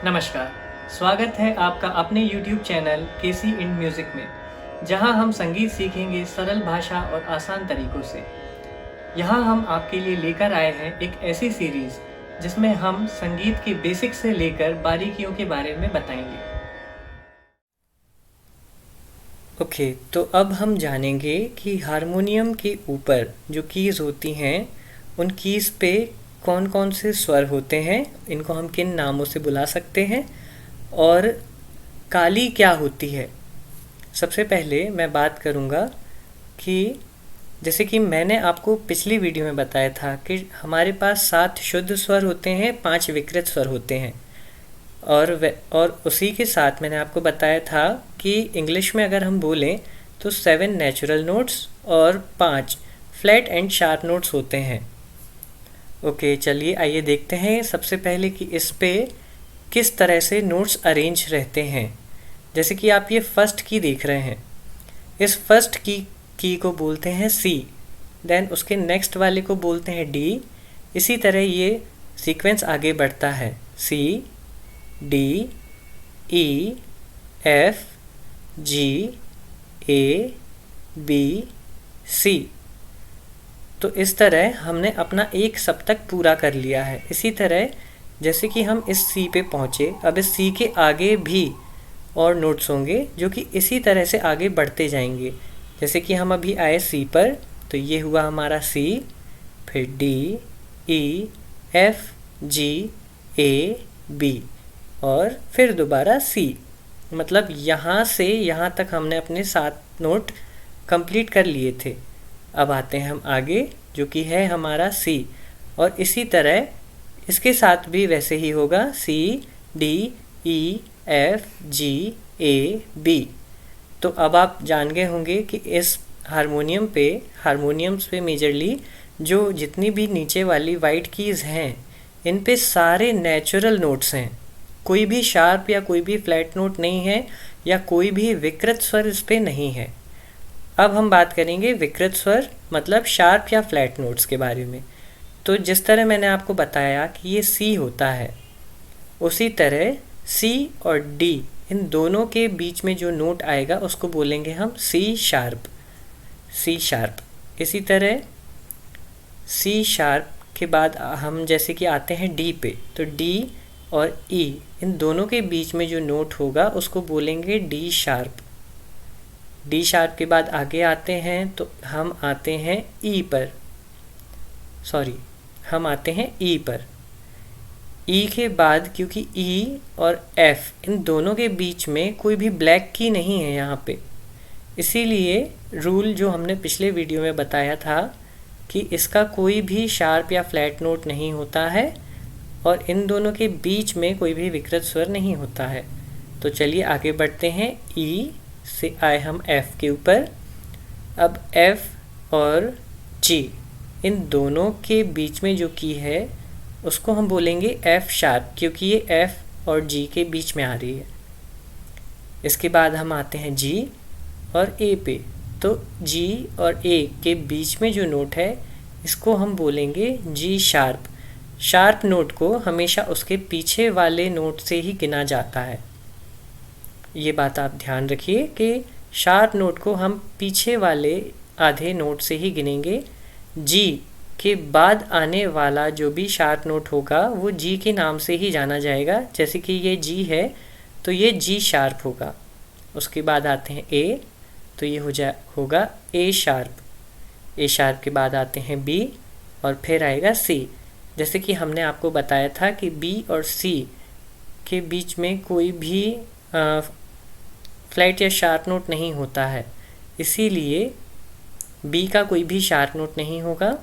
नमस्कार, स्वागत है आपका अपने YouTube channel KC in music में, जहां हम संगीत सीखेंगे सरल भाषा और आसान तरीकों से। यहां हम आपके लिए लेकर आए हैं एक ऐसी सीरीज़ जिसमें हम संगीत के बेसिक से लेकर बारीकियों के बारे में बताएंगे। ओके, तो अब हम जानेंगे कि हारमोनियम के ऊपर जो कीज़ होती हैं, उन कीज़ पे कौन कौन से स्वर होते हैं, इनको हम किन नामों से बुला सकते हैं और काली क्या होती है। सबसे पहले मैं बात करूँगा कि जैसे कि मैंने आपको पिछली वीडियो में बताया था कि हमारे पास 7 शुद्ध स्वर होते हैं, 5 विकृत स्वर होते हैं और उसी के साथ मैंने आपको बताया था कि इंग्लिश में अगर हम बोलें तो 7 नेचुरल नोट्स और 5 फ्लैट एंड शार्प नोट्स होते हैं। ओके, चलिए आइए देखते हैं सबसे पहले कि इस पे किस तरह से नोट्स अरेंज रहते हैं। जैसे कि आप ये फर्स्ट की देख रहे हैं, इस फर्स्ट की को बोलते हैं सी, देन उसके नेक्स्ट वाले को बोलते हैं डी। इसी तरह ये सीक्वेंस आगे बढ़ता है, सी, डी, ई, एफ, जी, ए, बी, सी। तो इस तरह हमने अपना एक सप्तक पूरा कर लिया है। इसी तरह जैसे कि हम इस सी पे पहुँचे, अब इस सी के आगे भी और नोट्स होंगे जो कि इसी तरह से आगे बढ़ते जाएंगे। जैसे कि हम अभी आए सी पर, तो ये हुआ हमारा सी, फिर डी, ई, एफ, जी, ए, बी और फिर दोबारा सी। मतलब यहाँ से यहाँ तक हमने अपने 7 नोट कंप्लीट कर लिए थे। अब आते हैं हम आगे, जो कि है हमारा सी, और इसी तरह इसके साथ भी वैसे ही होगा, सी, डी, ई, एफ, जी, ए, बी। तो अब आप जान गए होंगे कि इस हारमोनियम्स पे मेजरली जो जितनी भी नीचे वाली वाइट कीज़ हैं, इन पे सारे नेचुरल नोट्स हैं। कोई भी शार्प या कोई भी फ्लैट नोट नहीं है या कोई भी विकृत स्वर इस पे नहीं है। अब हम बात करेंगे विकृत स्वर मतलब शार्प या फ्लैट नोट्स के बारे में। तो जिस तरह मैंने आपको बताया कि ये सी होता है, उसी तरह सी और डी इन दोनों के बीच में जो नोट आएगा उसको बोलेंगे हम सी शार्प, सी शार्प। इसी तरह सी शार्प के बाद हम जैसे कि आते हैं डी पे, तो डी और ई इन दोनों के बीच में जो नोट होगा उसको बोलेंगे डी शार्प। डी शार्प के बाद आगे आते हैं तो हम आते हैं ई पर, हम आते हैं ई पर। ई के बाद क्योंकि ई और एफ इन दोनों के बीच में कोई भी ब्लैक की नहीं है यहाँ पे, इसीलिए रूल जो हमने पिछले वीडियो में बताया था कि इसका कोई भी शार्प या फ्लैट नोट नहीं होता है और इन दोनों के बीच में कोई भी विकृत स्वर नहीं होता है। तो चलिए आगे बढ़ते हैं, ई से आए हम एफ के ऊपर। अब एफ और जी इन दोनों के बीच में जो की है उसको हम बोलेंगे एफ शार्प, क्योंकि ये एफ और जी के बीच में आ रही है। इसके बाद हम आते हैं जी और ए पे, तो जी और ए के बीच में जो नोट है इसको हम बोलेंगे जी शार्प। शार्प नोट को हमेशा उसके पीछे वाले नोट से ही गिना जाता है। ये बात आप ध्यान रखिए कि शार्प नोट को हम पीछे वाले आधे नोट से ही गिनेंगे। जी के बाद आने वाला जो भी शार्प नोट होगा वो जी के नाम से ही जाना जाएगा। जैसे कि ये जी है तो ये जी शार्प होगा। उसके बाद आते हैं ए, तो ये होगा ए शार्प। ए शार्प के बाद आते हैं बी और फिर आएगा सी। जैसे कि हमने आपको बताया था कि बी और सी के बीच में कोई भी फ्लैट या शार्प नोट नहीं होता है, इसीलिए बी का कोई भी शार्प नोट नहीं होगा।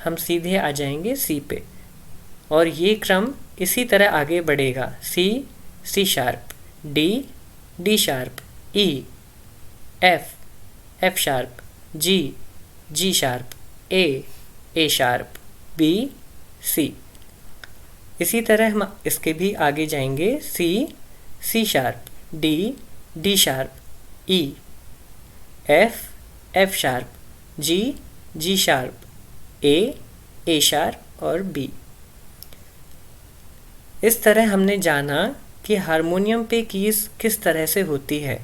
हम सीधे आ जाएंगे सी पे और ये क्रम इसी तरह आगे बढ़ेगा, C, C sharp, D, D sharp, E, F, F sharp, G, G sharp, A sharp, B, C. इसी तरह हम इसके भी आगे जाएंगे, C, C sharp, D, D sharp, E, F, F sharp, G, G sharp, A sharp और B. इस तरह हमने जाना कि हारमोनियम पे कीज़ किस तरह से होती है।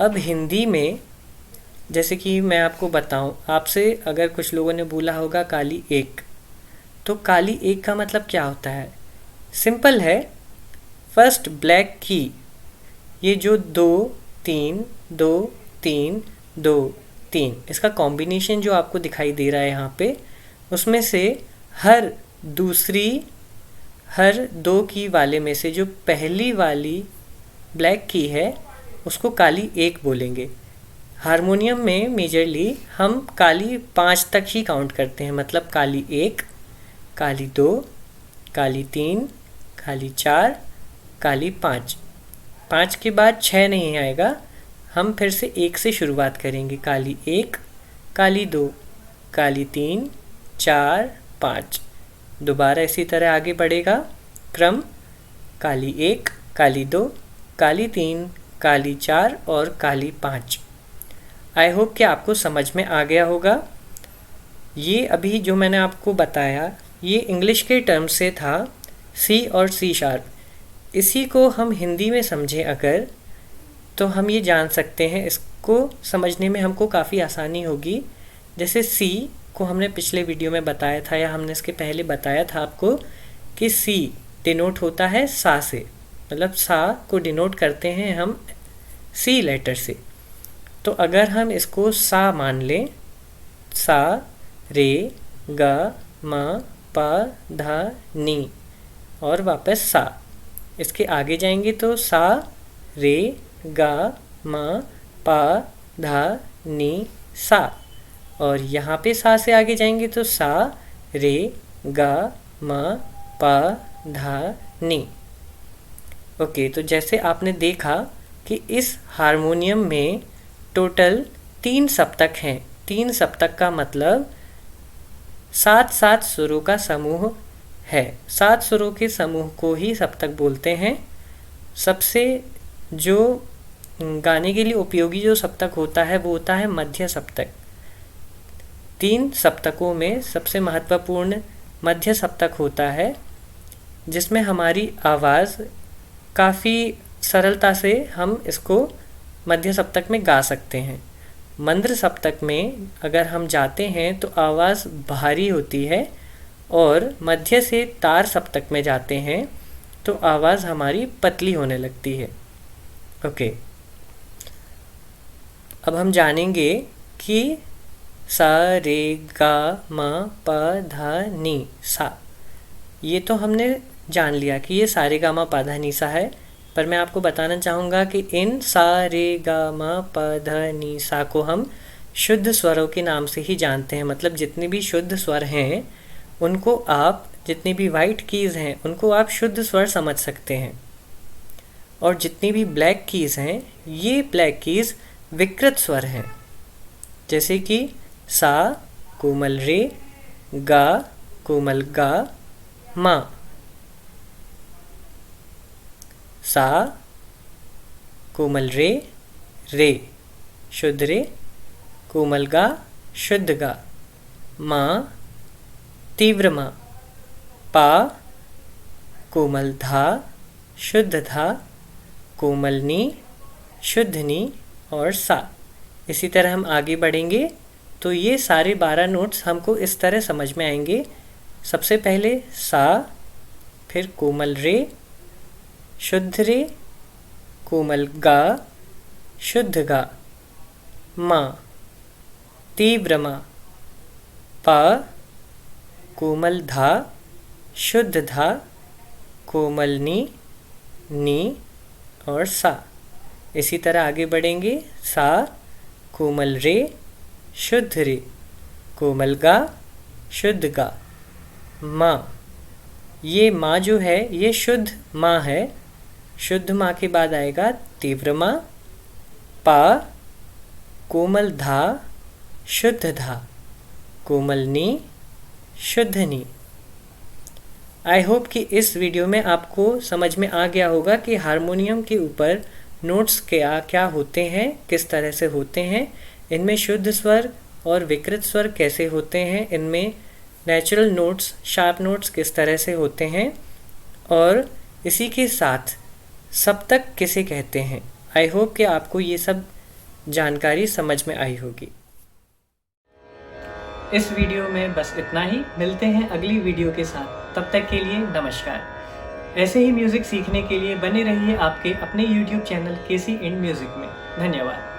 अब हिंदी में जैसे कि मैं आपको बताऊं, आपसे अगर कुछ लोगों ने बोला होगा काली एक, तो काली एक का मतलब क्या होता है? सिंपल है, फर्स्ट ब्लैक की, ये जो 2 3 2 3 2 3 इसका कॉम्बिनेशन जो आपको दिखाई दे रहा है यहाँ पे, उसमें से हर हर 2 की वाले में से जो पहली वाली ब्लैक की है उसको काली एक बोलेंगे। हारमोनियम में मेजरली हम काली 5 तक ही काउंट करते हैं, मतलब काली 1, काली 2, काली 3, काली 4, काली 5। 5 के बाद 6 नहीं आएगा, हम फिर से 1 से शुरुआत करेंगे। काली 1, काली 2, काली 3, 4, 5। दोबारा इसी तरह आगे बढ़ेगा क्रम, काली 1, काली 2, काली 3, काली 4 और काली 5। आई होप कि आपको समझ में आ गया होगा। ये अभी जो मैंने आपको बताया ये इंग्लिश के टर्म से था, सी और सी शार्प। इसी को हम हिंदी में समझें अगर, तो हम ये जान सकते हैं, इसको समझने में हमको काफ़ी आसानी होगी। जैसे सी को हमने पिछले वीडियो में बताया था, या हमने इसके पहले बताया था आपको कि सी डिनोट होता है सा से, मतलब सा को डिनोट करते हैं हम सी लेटर से। तो अगर हम इसको सा मान लें, सा रे गा मा पा धा नी और वापस सा, इसके आगे जाएंगे तो सा रे गा मा पा धा नी सा, और यहाँ पे सा से आगे जाएंगे तो सा रे गा मा पा धा नी। ओके, तो जैसे आपने देखा कि इस हारमोनियम में टोटल 3 सप्तक हैं। 3 सप्तक का मतलब 7 सुरों का समूह है। 7 सुरों के समूह को ही सप्तक बोलते हैं। सबसे जो गाने के लिए उपयोगी जो सप्तक होता है वो होता है मध्य सप्तक। 3 सप्तकों में सबसे महत्वपूर्ण मध्य सप्तक होता है, जिसमें हमारी आवाज़ काफ़ी सरलता से हम इसको मध्य सप्तक में गा सकते हैं। मंद्र सप्तक में अगर हम जाते हैं तो आवाज़ भारी होती है, और मध्य से तार सप्तक में जाते हैं तो आवाज़ हमारी पतली होने लगती है। ओके, अब हम जानेंगे कि सा रे गा मा पा धा नी सा, ये तो हमने जान लिया कि ये सा रे गा मा पा धा नी सा है। पर मैं आपको बताना चाहूँगा कि इन सा रे गा मा पा धा नी सा को हम शुद्ध स्वरों के नाम से ही जानते हैं। मतलब जितने भी शुद्ध स्वर हैं उनको आप, जितनी भी वाइट कीज़ हैं उनको आप शुद्ध स्वर समझ सकते हैं, और जितनी भी ब्लैक कीज़ हैं ये ब्लैक कीज़ विकृत स्वर हैं। जैसे कि सा कोमल रे, गा कोमल गा मा, सा कोमल रे रे शुद्ध रे, कोमल गा शुद्ध गा, मा तीव्र मा, पा कोमल धा शुद्ध धा, कोमल नी शुद्ध नी और सा। इसी तरह हम आगे बढ़ेंगे तो ये सारे 12 नोट्स हमको इस तरह समझ में आएंगे। सबसे पहले सा, फिर कोमल रे, शुद्ध रे, कोमल गा शुद्ध गा, मा तीव्र मा, पा कोमल धा शुद्ध धा, कोमल नी और सा। इसी तरह आगे बढ़ेंगे, सा कोमल रे शुद्ध रे, कोमल गा शुद्ध गा, मा, ये माँ जो है ये शुद्ध माँ है। शुद्ध माँ के बाद आएगा तीव्र माँ, पा कोमल धा शुद्ध धा, कोमल नी शुद्ध नी। आई होप कि इस वीडियो में आपको समझ में आ गया होगा कि हारमोनियम के ऊपर नोट्स क्या क्या होते हैं, किस तरह से होते हैं, इनमें शुद्ध स्वर और विकृत स्वर कैसे होते हैं, इनमें नेचुरल नोट्स, शार्प नोट्स किस तरह से होते हैं, और इसी के साथ सप्तक किसे कहते हैं। आई होप कि आपको ये सब जानकारी समझ में आई होगी। इस वीडियो में बस इतना ही। मिलते हैं अगली वीडियो के साथ, तब तक के लिए नमस्कार। ऐसे ही म्यूज़िक सीखने के लिए बने रहिए आपके अपने YouTube channel KC in music में। धन्यवाद।